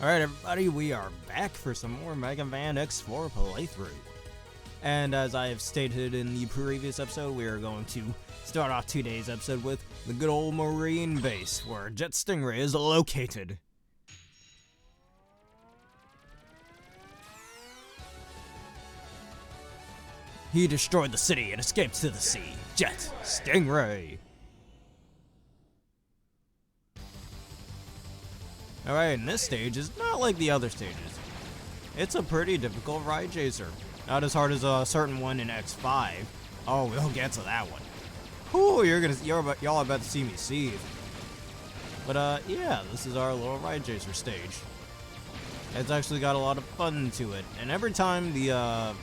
Alright everybody, we are back for some more Mega Man X4 playthrough. And as I have stated in the previous episode, we are going to start off today's episode with the good old Marine base, where Jet Stingray is located. He destroyed the city and escaped to the sea. Jet Stingray. Alright, and this stage is not like the other stages. It's a pretty difficult ride chaser. Not as hard as a certain one in X5. Oh, we'll get to that one. Whew, y'all about to see me seethe. But yeah, this is our little ride chaser stage. It's actually got a lot of fun to it. And every time the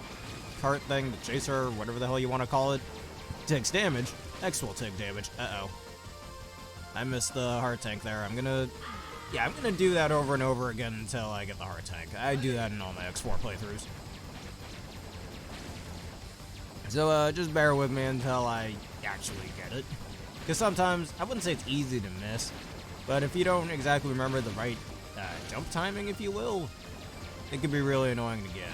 cart thing, the chaser, whatever the hell you want to call it, takes damage, X will take damage. Uh-oh. I missed the heart tank there. I'm gonna do that over and over again until I get the heart tank. I do that in all my X4 playthroughs. So, just bear with me until I actually get it. Because sometimes, I wouldn't say it's easy to miss, but if you don't exactly remember the right jump timing, if you will, it can be really annoying to get.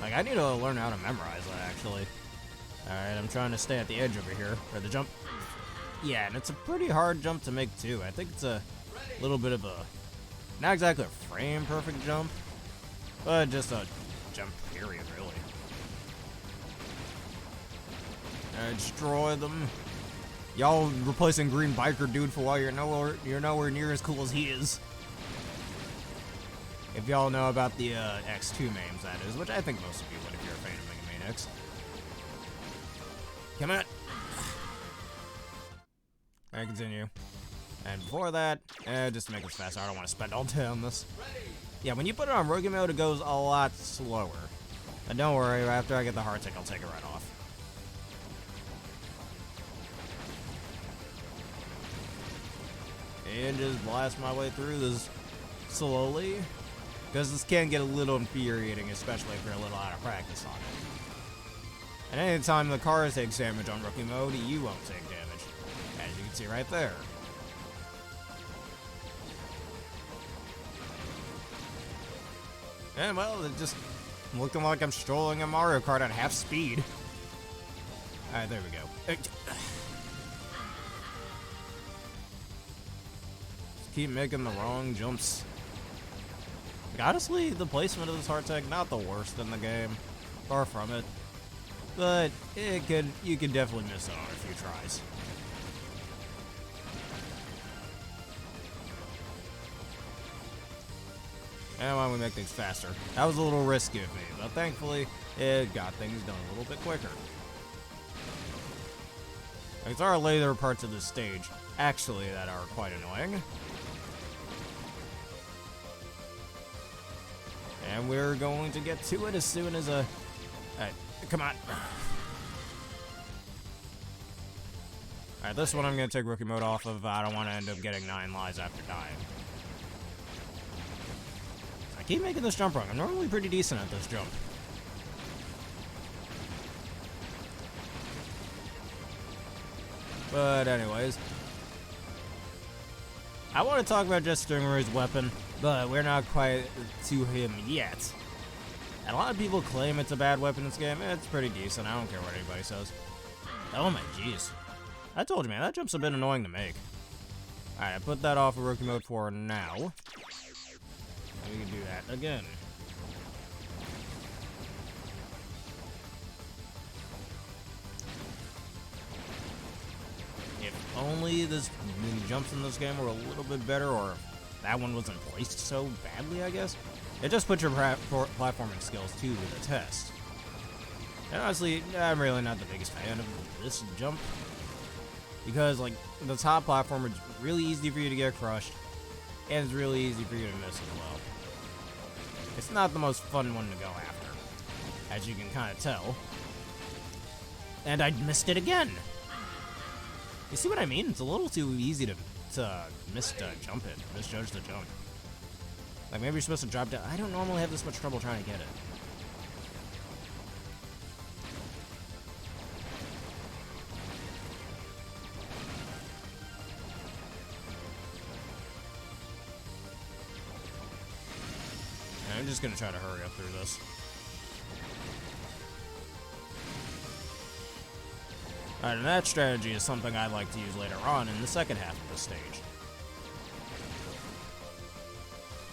Like, I need to learn how to memorize that, actually. Alright, I'm trying to stay at the edge over here for the jump. Yeah, and it's a pretty hard jump to make, too. I think it's a little bit of a, not exactly a frame-perfect jump, but just a jump period, really. Destroy them. Y'all replacing Green Biker Dude for a while, you're nowhere near as cool as he is. If y'all know about the X2 memes, that is, which I think most of you would if you're a fan of Mega Man X. Come on. Alright, continue. And before that, just to make it faster, I don't want to spend all day on this. Yeah, when you put it on rookie mode, it goes a lot slower. But don't worry, after I get the heart tank, I'll take it right off. And just blast my way through this slowly. Because this can get a little infuriating, especially if you're a little out of practice on it. And anytime the car takes damage on rookie mode, you won't take damage. As you can see right there. And well, it just looking like I'm strolling a Mario Kart at half speed. Alright, there we go. Just keep making the wrong jumps. Like, honestly, the placement of this heart tank, not the worst in the game. Far from it. But you could definitely miss it on a few tries. And why don't we make things faster? That was a little risky of me, but thankfully, it got things done a little bit quicker. Like, there are later parts of this stage, actually, that are quite annoying. And we're going to get to it as soon as Alright, come on. Alright, this one I'm going to take rookie mode off of. I don't want to end up getting 9 lives after dying. I keep making this jump wrong. I'm normally pretty decent at this jump. But anyways, I want to talk about Jet Stingray's weapon, but we're not quite to him yet. And a lot of people claim it's a bad weapon in this game. It's pretty decent. I don't care what anybody says. Oh my jeez. I told you, man, that jump's a bit annoying to make. Alright, I put that off of rookie mode for now. We can do that again. If only the jumps in this game were a little bit better, or if that one wasn't placed so badly, I guess. It just puts your platforming skills to the test. And honestly, I'm really not the biggest fan of this jump. Because, like, the top platformer is really easy for you to get crushed, and it's really easy for you to miss as well. It's not the most fun one to go after, as you can kind of tell. And I missed it again! You see what I mean? It's a little too easy to misjudge the jump. Like, maybe you're supposed to drop down. I don't normally have this much trouble trying to get it. I'm just gonna try to hurry up through this. Alright, and that strategy is something I'd like to use later on in the second half of the stage.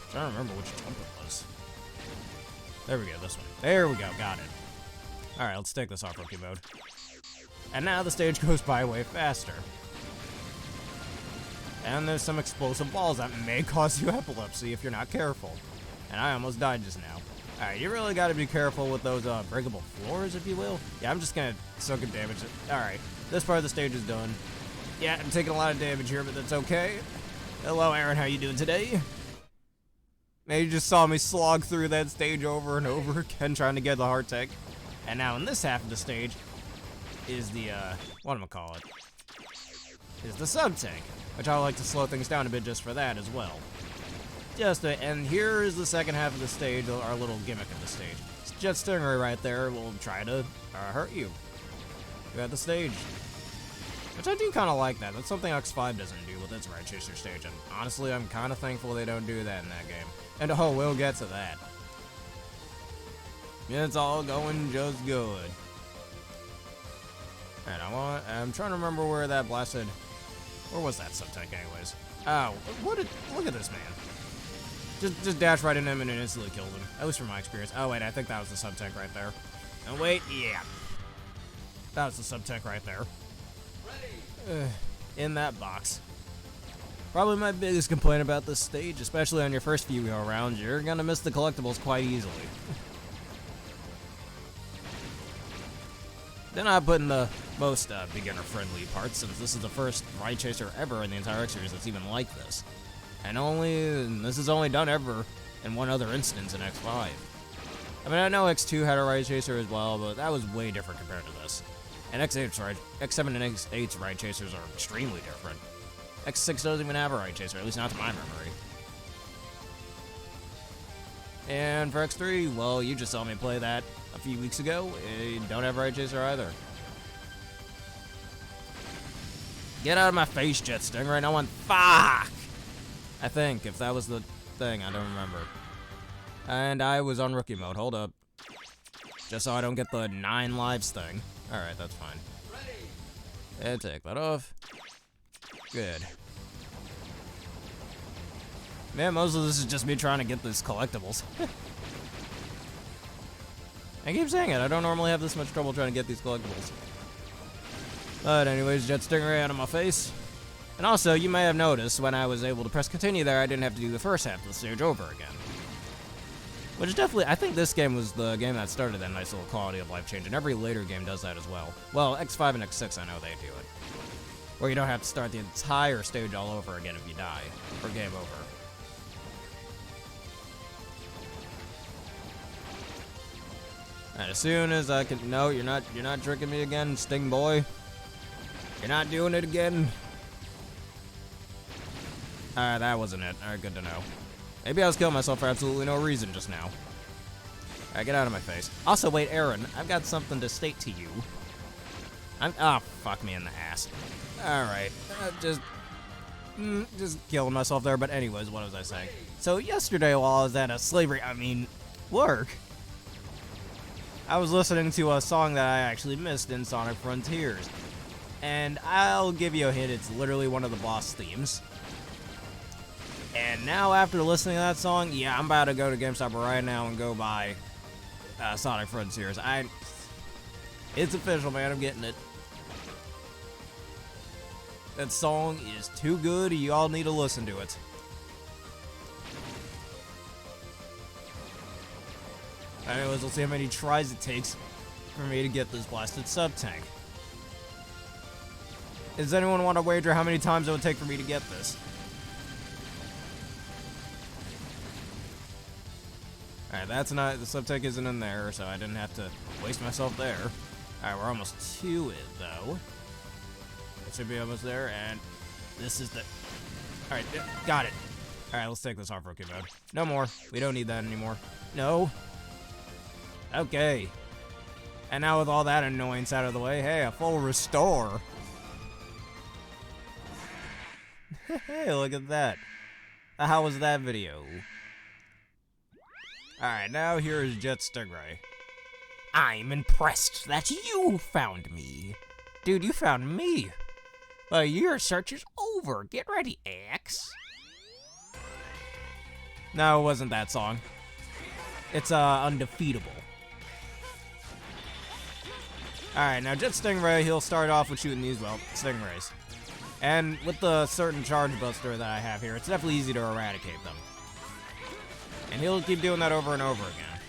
I'm trying to remember which jump it was. There we go, this one. There we go, got it. Alright, let's take this off rookie mode. And now the stage goes by way faster. And there's some explosive balls that may cause you epilepsy if you're not careful. And I almost died just now. Alright, you really gotta be careful with those breakable floors, if you will. Yeah, I'm just gonna soak in damage. Alright, this part of the stage is done. Yeah, I'm taking a lot of damage here, but that's okay. Hello, Aaron, how you doing today? Man, you just saw me slog through that stage over and over again, trying to get the heart tank. And now in this half of the stage is the, whatchamacallit? Is the sub-tank, which I would like to slow things down a bit just for that as well. And here is the second half of the stage, our little gimmick of the stage. Jet Stingray right there will try to hurt you. You got the stage. Which I do kind of like that. That's something X5 doesn't do with its Ride Chaser stage, and honestly, I'm kind of thankful they don't do that in that game. And oh, we'll get to that. It's all going just good. And I'm trying to remember where that blasted... Where was that sub-tank anyways? Oh, look at this man. Just dash right into him and it instantly killed him. At least from my experience. Oh wait, I think that was the sub-tank right there. And wait, yeah. That was the sub-tank right there. In that box. Probably my biggest complaint about this stage, especially on your first few go-arounds, you're gonna miss the collectibles quite easily. They're not putting the most beginner-friendly parts, since this is the first Ride Chaser ever in the entire X series that's even like this. And this is only done ever in one other instance in X5. I mean, I know X2 had a Ride Chaser as well, but that was way different compared to this. And X7 and X8's Ride Chasers are extremely different. X6 doesn't even have a Ride Chaser, at least not to my memory. And for X3, well, you just saw me play that a few weeks ago. Don't have a Ride Chaser either. Get out of my face, Jet Stingray. No one. Fuck! I think, if that was the thing, I don't remember. And I was on rookie mode. Hold up. Just so I don't get the 9 lives thing. Alright, that's fine. And take that off. Good. Man, most of this is just me trying to get these collectibles. I keep saying it, I don't normally have this much trouble trying to get these collectibles. But anyways, Jet Stingray out of my face. And also, you may have noticed, when I was able to press continue there, I didn't have to do the first half of the stage over again. Which is definitely, I think this game was the game that started that nice little quality of life change, and every later game does that as well. Well, X5 and X6, I know they do it. Where you don't have to start the entire stage all over again if you die, or game over. And as soon as I can, no, you're not tricking me again, Sting Boy. You're not doing it again. Alright, that wasn't it. Alright, good to know. Maybe I was killing myself for absolutely no reason just now. Alright, get out of my face. Also, wait, Aaron, I've got something to state to you. Oh, fuck me in the ass. Alright, just killing myself there, but anyways, what was I saying? So, yesterday while I was at work, I was listening to a song that I actually missed in Sonic Frontiers. And I'll give you a hint, it's literally one of the boss themes. And now, after listening to that song, yeah, I'm about to go to GameStop right now and go buy Sonic Frontiers. It's official, man. I'm getting it. That song is too good. You all need to listen to it. Anyways, let's see how many tries it takes for me to get this blasted sub-tank. Does anyone want to wager how many times it would take for me to get this? Alright, that's not, the sub-tank isn't in there, so I didn't have to waste myself there. Alright, we're almost to it, though. It should be almost there, and this is the... Alright, got it. Alright, let's take this off rookie mode. No more. We don't need that anymore. No. Okay. And now with all that annoyance out of the way, hey, a full restore. Hey, look at that. How was that video? Alright, now here is Jet Stingray. I'm impressed that you found me. Dude, you found me. Well, your search is over. Get ready, X. No, it wasn't that song. It's undefeatable. Alright, now Jet Stingray, he'll start off with shooting these, well, Stingrays. And with the certain charge buster that I have here, it's definitely easy to eradicate them. And he'll keep doing that over and over again.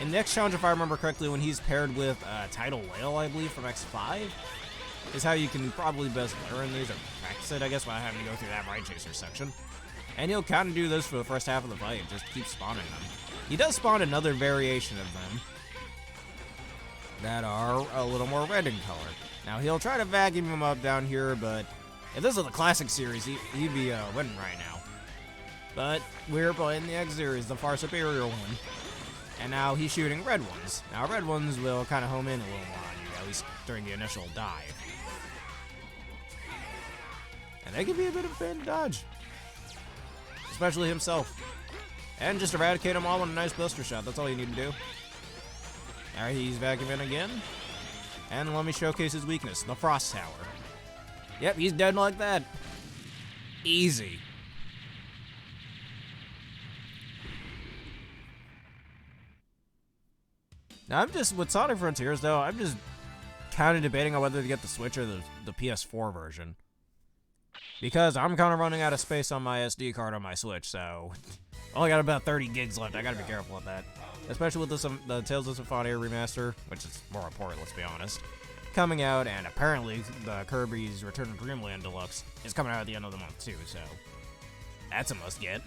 In the next challenge, if I remember correctly, when he's paired with Tidal Whale, I believe, from X5, is how you can probably best learn these, or practice it, I guess, without having to go through that Ride Chaser section. And he'll kind of do this for the first half of the fight, just keep spawning them. He does spawn another variation of them that are a little more red in color. Now, he'll try to vacuum them up down here, but if this was the classic series, he'd be winning right now. But we're playing the X series, the far superior one. And now he's shooting red ones. Now, red ones will kind of home in a little more on you, at least during the initial dive. And they can be a bit of a pain to dodge. Especially himself. And just eradicate them all with a nice buster shot. That's all you need to do. Alright, he's vacuuming again. And let me showcase his weakness, the Frost Tower. Yep, he's dead like that. Easy. Now, I'm just, with Sonic Frontiers, though, I'm just kind of debating on whether to get the Switch or the PS4 version. Because I'm kind of running out of space on my SD card on my Switch, so only got about 30 gigs left. I gotta be careful with that. Especially with the Tales of Symphonia remaster, which is more important, let's be honest, coming out, and apparently the Kirby's Return to Dreamland Deluxe is coming out at the end of the month, too, so that's a must-get.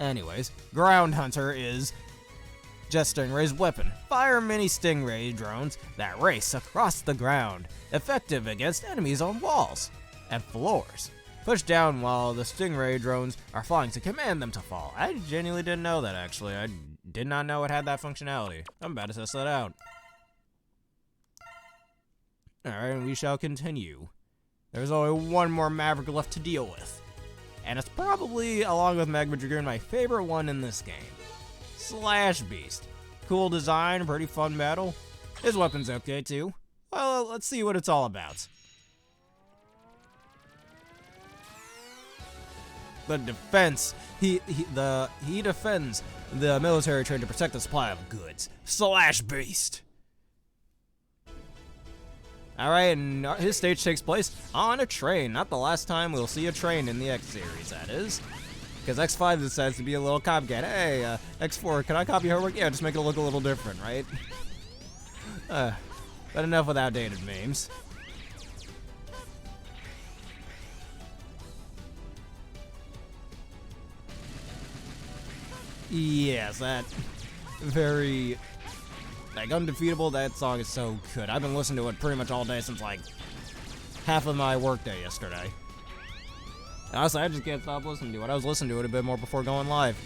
Anyways, Ground Hunter is Jet Stingray's weapon. Fire mini Stingray drones that race across the ground, effective against enemies on walls and floors. Push down while the Stingray drones are flying to command them to fall. I genuinely didn't know that, actually. I did not know it had that functionality. I'm about to test that out. Alright, we shall continue. There's only one more Maverick left to deal with. And it's probably, along with Magma Dragoon, my favorite one in this game. Slash Beast. Cool design, pretty fun battle. His weapon's okay too. Well, let's see what it's all about. The defense. He defends the military train to protect the supply of goods. Slash Beast. Alright, and his stage takes place on a train. Not the last time we'll see a train in the X series, that is. Because X5 decides to be a little copycat. Hey, X4, can I copy her work? Yeah, just make it look a little different, right? But enough with outdated memes. Yes, that very, like, Undefeatable, that song is so good. I've been listening to it pretty much all day since, like, half of my workday yesterday. And honestly, I just can't stop listening to it. I was listening to it a bit more before going live.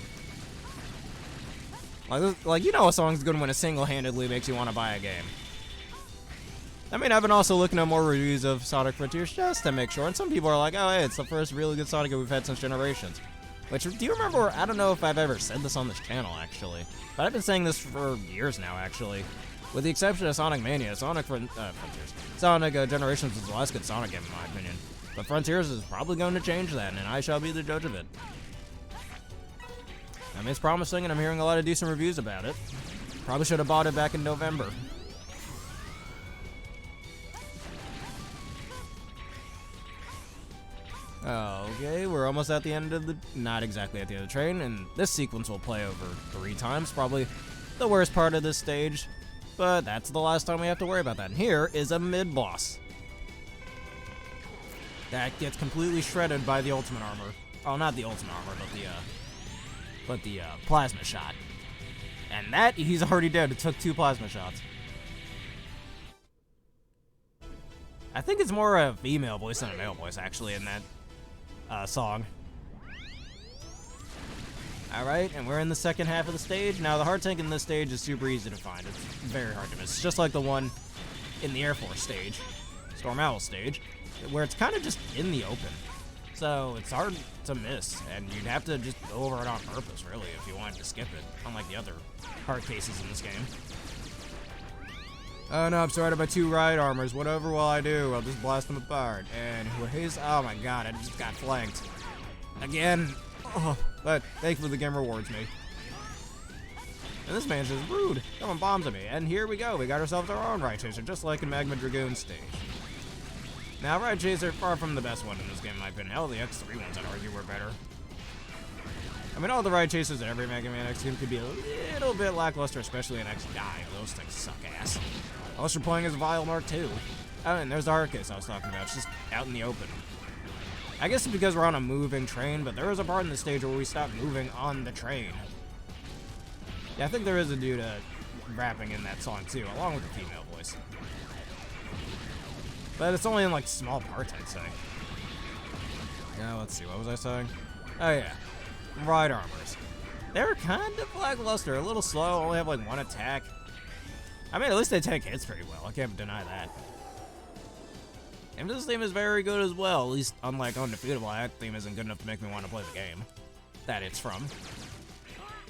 Like, you know a song's good when it single-handedly makes you want to buy a game. I mean, I've been also looking at more reviews of Sonic Frontiers just to make sure, and some people are like, oh, hey, it's the first really good Sonic we've had since Generations. Which, do you remember, I don't know if I've ever said this on this channel, actually, but I've been saying this for years now, actually. With the exception of Sonic Mania, Sonic Generations was the last good Sonic game, in my opinion. But Frontiers is probably going to change that, and I shall be the judge of it. I mean, it's promising, and I'm hearing a lot of decent reviews about it. Probably should have bought it back in November. Okay, we're almost at the end of the... Not exactly at the end of the train, and this sequence will play over 3 times. Probably the worst part of this stage, but that's the last time we have to worry about that. And here is a mid-boss that gets completely shredded by the ultimate armor. Oh, not the ultimate armor, but the plasma shot. And that, he's already dead. It took 2 plasma shots. I think it's more a female voice than a male voice, actually, in that song. Alright, and we're in the second half of the stage. Now, the hard tank in this stage is super easy to find. It's very hard to miss. It's just like the one in the Air Force stage, Storm Owl stage, where it's kind of just in the open. So it's hard to miss, and you'd have to just go over it on purpose, really, if you wanted to skip it, unlike the other hard cases in this game. Oh no, I'm surrounded by 2 riot armors. Whatever will I do? I'll just blast them apart. And oh my god, I just got flanked. Again. Oh, but thankfully the game rewards me. And this man's just rude. Someone bombs at me. And here we go. We got ourselves our own Riot Chaser, just like in Magma Dragoon's stage. Now, Riot Chaser, far from the best one in this game, in my opinion. Hell, the X3 ones, I'd argue, were better. I mean, all the Riot Chasers in every Mega Man X game could be a little bit lackluster, especially in X-Die. Those things suck ass. Unless you're playing as Vile Mark II. Oh, and there's the hard case I was talking about. It's just out in the open. I guess it's because we're on a moving train, but there was a part in the stage where we stopped moving on the train. Yeah, I think there is a dude rapping in that song too, along with the female voice. But it's only in like small parts, I'd say. Now let's see, what was I saying? Oh yeah, Riot Armors. They're kind of lackluster, a little slow, only have like 1 attack. I mean, at least they take hits pretty well, I can't deny that. And this theme is very good as well, at least unlike Undefeatable, that theme isn't good enough to make me want to play the game that it's from.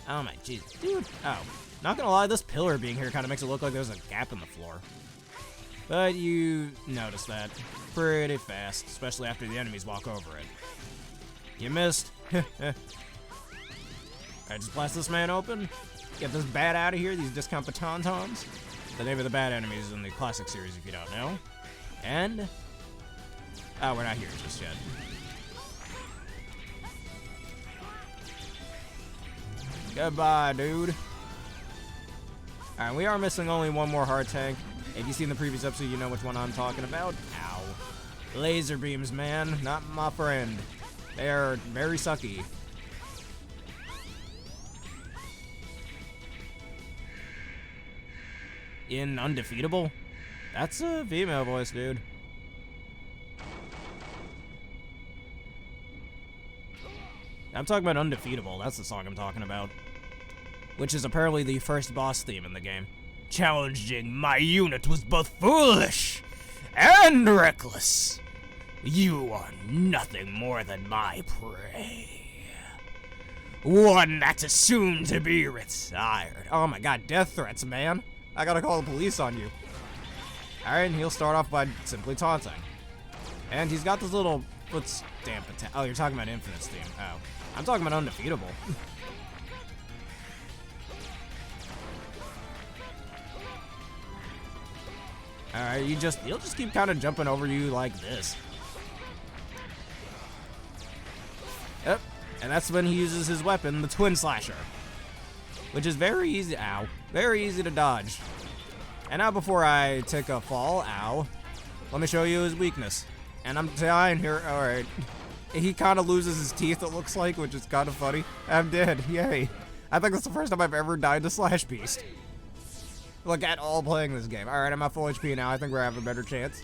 Oh my jeez, dude. Oh, not gonna lie, this pillar being here kind of makes it look like there's a gap in the floor. But you notice that pretty fast, especially after the enemies walk over it. You missed. Alright, just blast this man open. Get this bat out of here, these discount batons. The name of the bad enemies in the classic series, if you don't know. And oh, we're not here just yet. Goodbye, dude. Alright, we are missing only 1 more hard tank. If you've seen the previous episode, you know which one I'm talking about. Ow. Laser beams, man. Not my friend. They are very sucky. In Undefeatable? That's a female voice, dude. I'm talking about Undefeatable. That's the song I'm talking about. Which is apparently the first boss theme in the game. Challenging my unit was both foolish and reckless. You are nothing more than my prey. One that is soon to be retired. Oh my god, death threats, man. I gotta call the police on you. Alright, and he'll start off by simply taunting. And he's got this little foot stamp attack. Oh, you're talking about Infinite's theme. Oh. I'm talking about Undefeatable. Alright, he'll just keep kind of jumping over you like this. Yep, and that's when he uses his weapon, the Twin Slasher. Which is very easy, very easy to dodge. And now before I take a fall, let me show you his weakness. And I'm dying here, alright. He kind of loses his teeth, it looks like, which is kind of funny. I'm dead, yay. I think that's the first time I've ever died to Slash Beast. Like, at all playing this game. Alright, I'm at full HP now, I think we're having a better chance.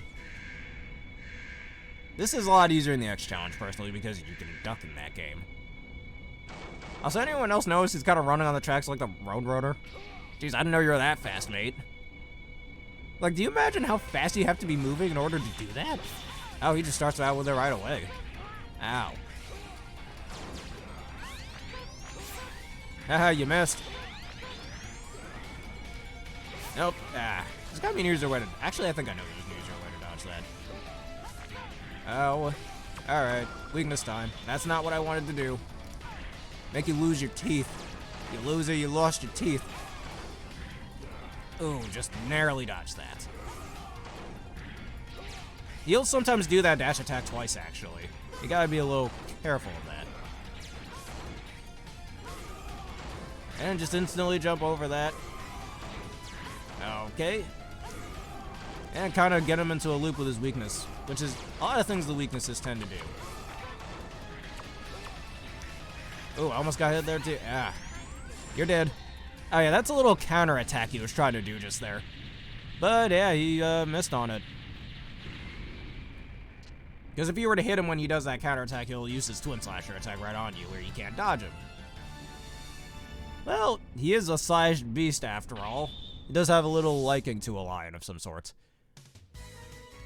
This is a lot easier in the X Challenge, personally, because you can duck in that game. Also, anyone else notice he's kind of running on the tracks like the Roadrunner? Jeez, I didn't know you were that fast, mate. Like, do you imagine how fast you have to be moving in order to do that? Oh, he just starts out with it right away. Ow. Haha, you missed. Nope. There's gotta be an easier way to... Actually, I think I know there's an easier way to dodge that. Oh. Alright. Weakness time. That's not what I wanted to do. Make you lose your teeth. You loser, you lost your teeth. Ooh, just narrowly dodged that. You'll sometimes do that dash attack twice, actually. You gotta be a little careful of that. And just instantly jump over that. Okay. And kind of get him into a loop with his weakness, which is a lot of things the weaknesses tend to do. Ooh, I almost got hit there too. You're dead. Oh yeah, that's a little counter attack he was trying to do just there. But yeah, he missed on it. Because if you were to hit him when he does that counter attack, he'll use his Twin Slasher attack right on you, where you can't dodge him. Well, he is a slashed beast after all. He does have a little liking to a lion of some sorts.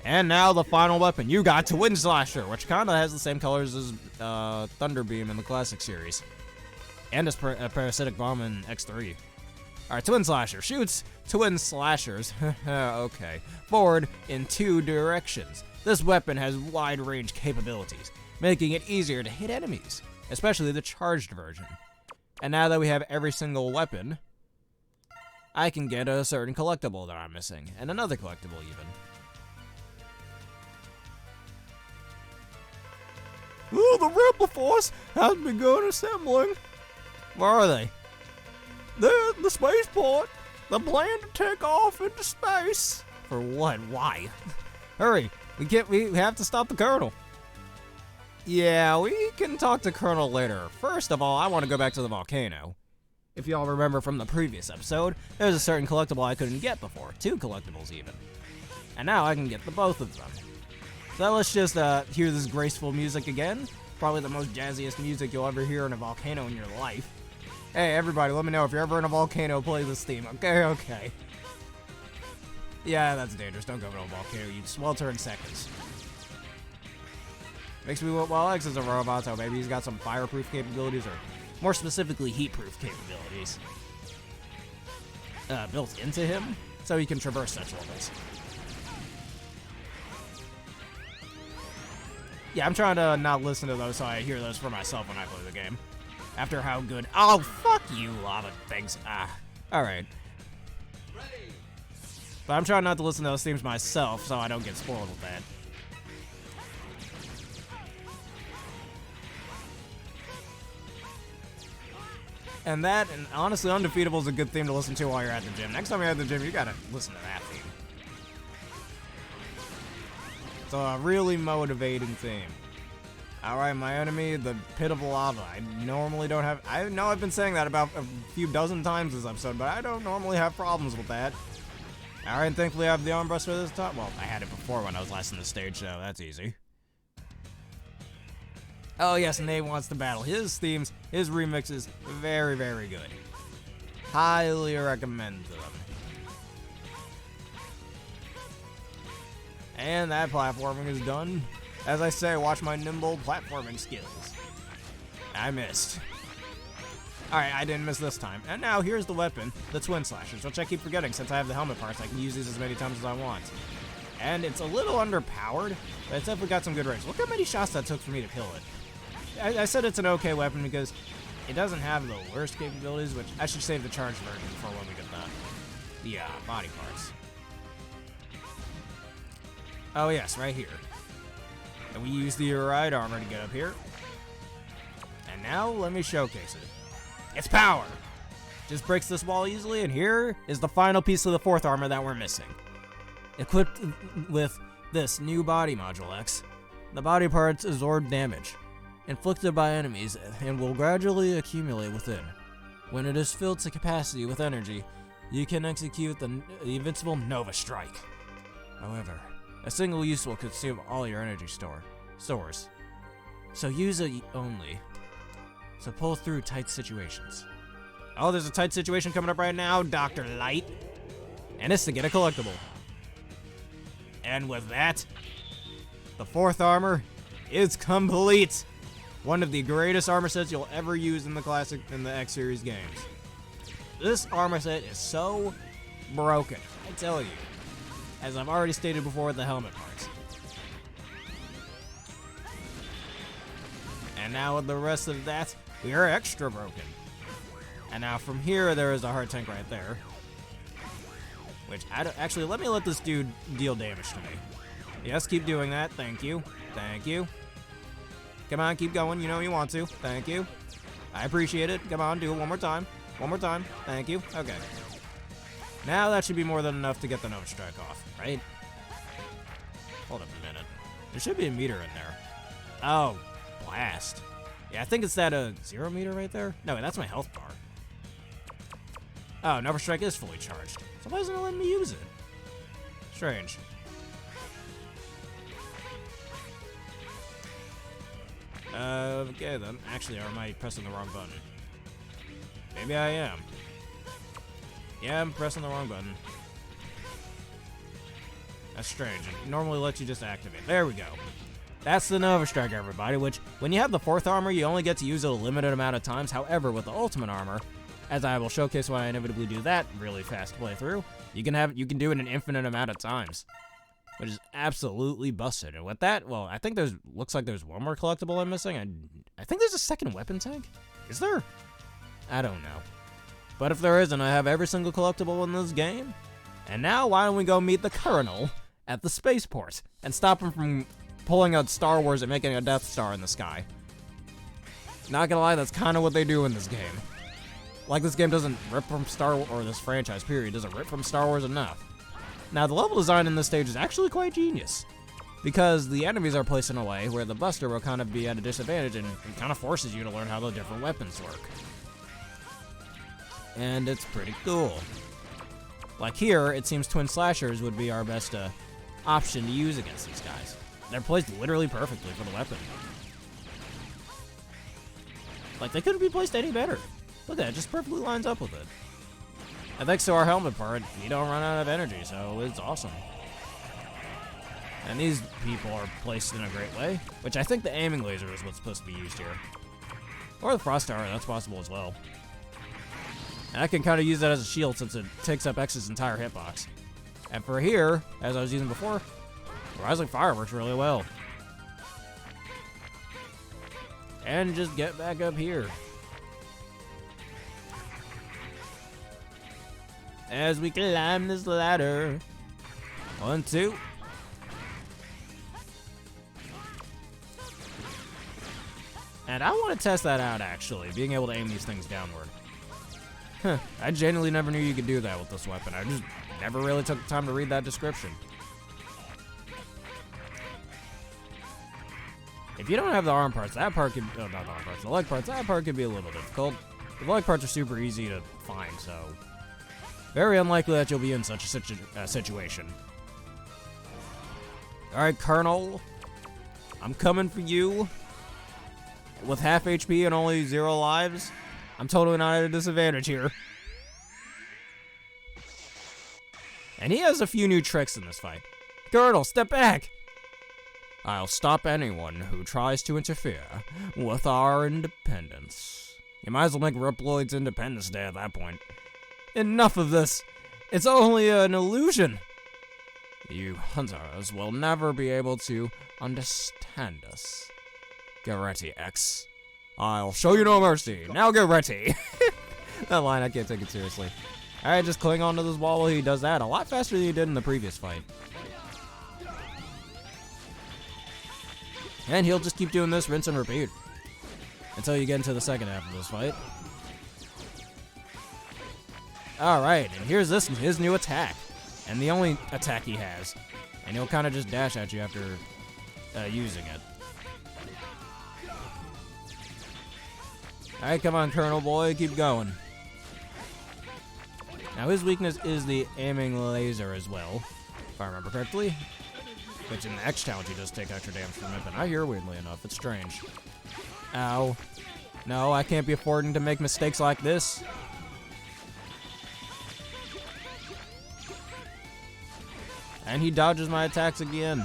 And now the final weapon. You got Twin Slasher, which kind of has the same colors as Thunder Beam in the classic series. And as a parasitic bomb in X3. Alright, Twin Slasher shoots Twin Slashers, okay, forward in 2 directions. This weapon has wide range capabilities, making it easier to hit enemies, especially the charged version. And now that we have every single weapon, I can get a certain collectible that I'm missing, and another collectible even. Oh, the Repliforce has begun assembling. Where are they? They're at the spaceport. They're planning to take off into space. For what? Why? Hurry! We have to stop the Colonel. Yeah, we can talk to Colonel later. First of all, I want to go back to the volcano. If y'all remember from the previous episode, there's a certain collectible I couldn't get before. 2 collectibles even. And now I can get the both of them. So let's just hear this graceful music again. Probably the most jazziest music you'll ever hear in a volcano in your life. Hey, everybody, let me know if you're ever in a volcano, play this theme. Okay. Yeah, that's dangerous. Don't go to a volcano. You'd swelter in seconds. Makes me well, Alex is a robot, so maybe he's got some fireproof capabilities, or more specifically, heatproof capabilities built into him, so he can traverse such levels. Yeah, I'm trying to not listen to those so I hear those for myself when I play the game. After how good— oh, fuck you, lava things. Alright. But I'm trying not to listen to those themes myself so I don't get spoiled with that. And that, and honestly, Undefeatable is a good theme to listen to while you're at the gym. Next time you're at the gym, you gotta listen to that theme. It's a really motivating theme. Alright, my enemy, the pit of lava. I normally don't have— I know I've been saying that about a few dozen times this episode, but I don't normally have problems with that. Alright, thankfully I have the arm buster this time. Well, I had it before when I was last in the stage, so that's easy. Oh yes, Nate wants to battle. His themes, his remixes, very, very good. Highly recommend them. And that platforming is done. As I say, watch my nimble platforming skills. I missed. Alright, I didn't miss this time. And now here's the weapon, the Twin Slashers, which I keep forgetting since I have the helmet parts. I can use these as many times as I want. And it's a little underpowered, but it's definitely got some good range. Look how many shots that took for me to kill it. I said it's an okay weapon because it doesn't have the worst capabilities, which I should save the charged version for when we get the body parts. Oh yes, right here. And we use the right armor to get up here. And now let me showcase it. It's power! Just breaks this wall easily, and here is the final piece of the 4th armor that we're missing. Equipped with this new body module X, the body parts absorb damage inflicted by enemies and will gradually accumulate within. When it is filled to capacity with energy, you can execute the invincible Nova Strike. However, a single use will consume all your energy stores. So use it only to pull through tight situations. Oh, there's a tight situation coming up right now, Dr. Light. And it's to get a collectible. And with that, the 4th armor is complete. One of the greatest armor sets you'll ever use in the X series games. This armor set is so broken, I tell you. As I've already stated before with the helmet parts. And now with the rest of that, we are extra broken. And now from here, there is a heart tank right there. Which, actually, let me let this dude deal damage to me. Yes, keep doing that. Thank you. Thank you. Come on, keep going. You know you want to. Thank you. I appreciate it. Come on, do it one more time. One more time. Thank you. Okay. Now that should be more than enough to get the Nova Strike off, right? Hold up a minute. There should be a meter in there. Oh, blast. Yeah, I think it's that 0 meter right there. No, wait, that's my health bar. Oh, Nova Strike is fully charged. So why isn't it letting me use it? Strange. Okay then. Actually, or am I pressing the wrong button? Maybe I am. Yeah, I'm pressing the wrong button. That's strange. It normally lets you just activate. There we go. That's the Nova Strike, everybody, which, when you have the 4th armor, you only get to use it a limited amount of times. However, with the Ultimate Armor, as I will showcase when I inevitably do that really fast playthrough, you can do it an infinite amount of times, which is absolutely busted. And with that, well, I think looks like there's one more collectible I'm missing. I think there's a second weapon tank. Is there? I don't know. But if there isn't, I have every single collectible in this game. And now, why don't we go meet the Colonel at the spaceport and stop him from pulling out Star Wars and making a Death Star in the sky. Not gonna lie, that's kind of what they do in this game. Like, this game doesn't rip from Star Wars, or this franchise, period, doesn't rip from Star Wars enough. Now, the level design in this stage is actually quite genius, because the enemies are placed in a way where the Buster will kind of be at a disadvantage, and it kind of forces you to learn how the different weapons work. And it's pretty cool. Like here, it seems Twin Slashers would be our best option to use against these guys. They're placed literally perfectly for the weapon. Like, they couldn't be placed any better. Look at that, it just perfectly lines up with it. And thanks to our helmet part, we don't run out of energy, so it's awesome. And these people are placed in a great way, which I think the aiming laser is what's supposed to be used here. Or the frost tower, that's possible as well. And I can kind of use that as a shield since it takes up X's entire hitbox. And for here, as I was using before, Rising Fire works really well. And just get back up here. As we climb this ladder. 1, 2. And I want to test that out, actually, being able to aim these things downward. Huh, I genuinely never knew you could do that with this weapon. I just never really took the time to read that description. If you don't have the arm parts, that part could, oh, not the arm parts, the leg parts, that part could be a little difficult. The leg parts are super easy to find, so very unlikely that you'll be in such a situation. Alright, Colonel, I'm coming for you. With half HP and only 0 lives, I'm totally not at a disadvantage here. And he has a few new tricks in this fight. Colonel, step back! I'll stop anyone who tries to interfere with our independence. You might as well make Reploid's Independence Day at that point. Enough of this! It's only an illusion! You hunters will never be able to understand us. Get ready, X. I'll show you no mercy. Now get ready. That line, I can't take it seriously. Alright, just cling onto this wall while he does that a lot faster than he did in the previous fight. And he'll just keep doing this, rinse and repeat, until you get into the second half of this fight. Alright, and here's his new attack. And the only attack he has. And he'll kind of just dash at you after using it. Alright, come on, Colonel Boy, keep going. Now, his weakness is the aiming laser as well, if I remember correctly. Which in the X challenge, he does take extra damage from it, but not here, weirdly enough. It's strange. Ow. No, I can't be affording to make mistakes like this. And he dodges my attacks again.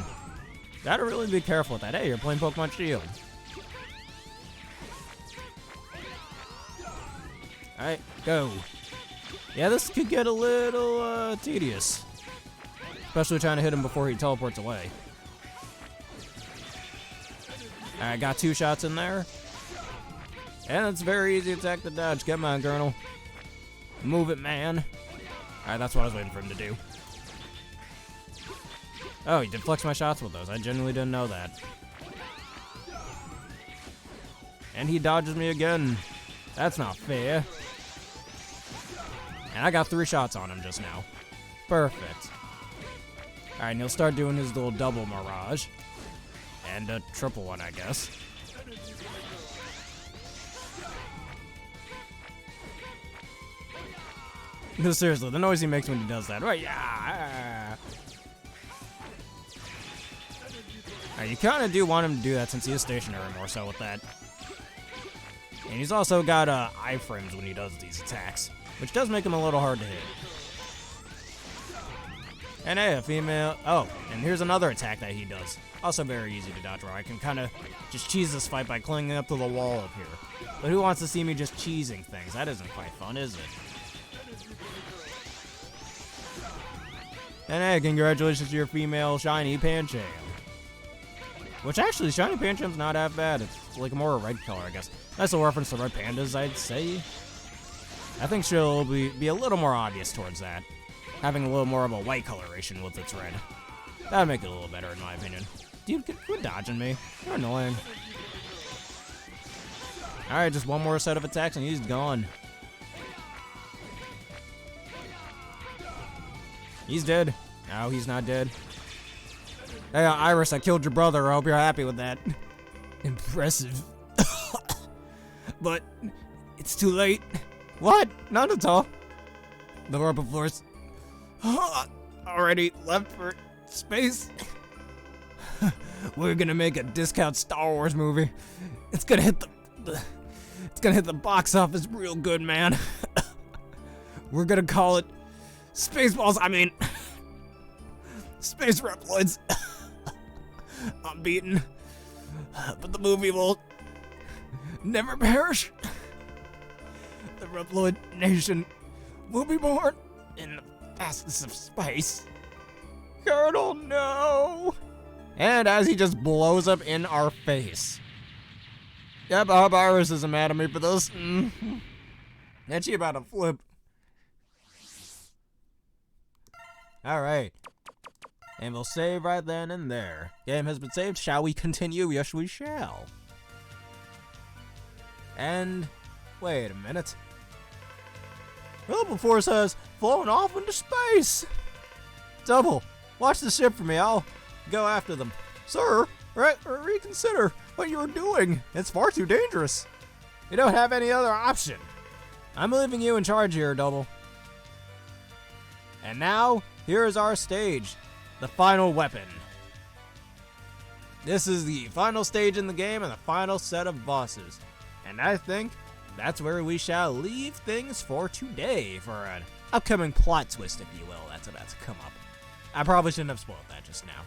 Gotta really be careful with that. Hey, you're playing Pokemon Shield. Alright, go. Yeah, this could get a little tedious. Especially trying to hit him before he teleports away. Alright, got 2 shots in there. And it's very easy attack to dodge. Come on, Colonel. Move it, man. Alright, that's what I was waiting for him to do. Oh, he deflects my shots with those. I genuinely didn't know that. And he dodges me again. That's not fair. And I got 3 shots on him just now. Perfect. Alright, and he'll start doing his little double mirage. And a triple one, I guess. No, seriously, the noise he makes when he does that. Right, yeah. Alright, you kind of do want him to do that since he is stationary more so with that. And he's also got iframes when he does these attacks, which does make him a little hard to hit. And hey, a female. Oh, and here's another attack that he does. Also very easy to dodge, where I can kind of just cheese this fight by clinging up to the wall up here. But who wants to see me just cheesing things? That isn't quite fun, is it? And hey, congratulations to your female Shiny Pancham. Which actually, Shiny Pancham's not that bad. It's like more a red color, I guess. That's a reference to red pandas, I'd say. I think she'll be a little more obvious towards that. Having a little more of a white coloration with its red. That'd make it a little better, in my opinion. Dude, quit dodging me. You're annoying. Alright, just one more set of attacks and he's gone. He's dead. No, he's not dead. Hey, Iris, I killed your brother. I hope you're happy with that. Impressive. But it's too late. What? Not at all. The Repliforce already left for space. We're gonna make a discount Star Wars movie. It's gonna hit the box office real good, man. We're gonna call it Spaceballs. I mean, Space Reploids. I'm beaten, but the movie will never perish. The Reploid Nation will be born in the fastness of space. Colonel, no! And as he just blows up in our face. Yep, I hope Iris isn't mad at me for this. And she about to flip. Alright. And we'll save right then and there. Game has been saved. Shall we continue? Yes, we shall. And wait a minute. Repliforce has flown off into space. Double, watch the ship for me. I'll go after them. Sir, reconsider what you're doing. It's far too dangerous. You don't have any other option. I'm leaving you in charge here, Double. And now, here is our stage. The final weapon. This is the final stage in the game and the final set of bosses. And I think that's where we shall leave things for today for an upcoming plot twist, if you will, that's about to come up. I probably shouldn't have spoiled that just now.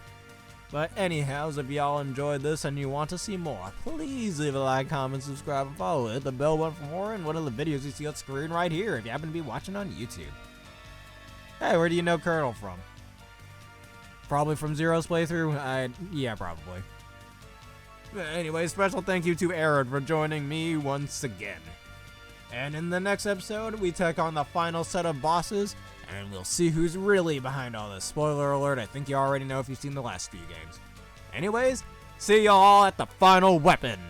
But anyhows, if y'all enjoyed this and you want to see more, please leave a like, comment, subscribe, and follow. Hit the bell button for more in one of the videos you see on screen right here if you happen to be watching on YouTube. Hey, where do you know Colonel from? Probably from Zero's playthrough? Yeah, probably. Anyway, special thank you to Aaron for joining me once again. And in the next episode, we take on the final set of bosses, and we'll see who's really behind all this. Spoiler alert, I think you already know if you've seen the last few games. Anyways, see y'all at the final weapon.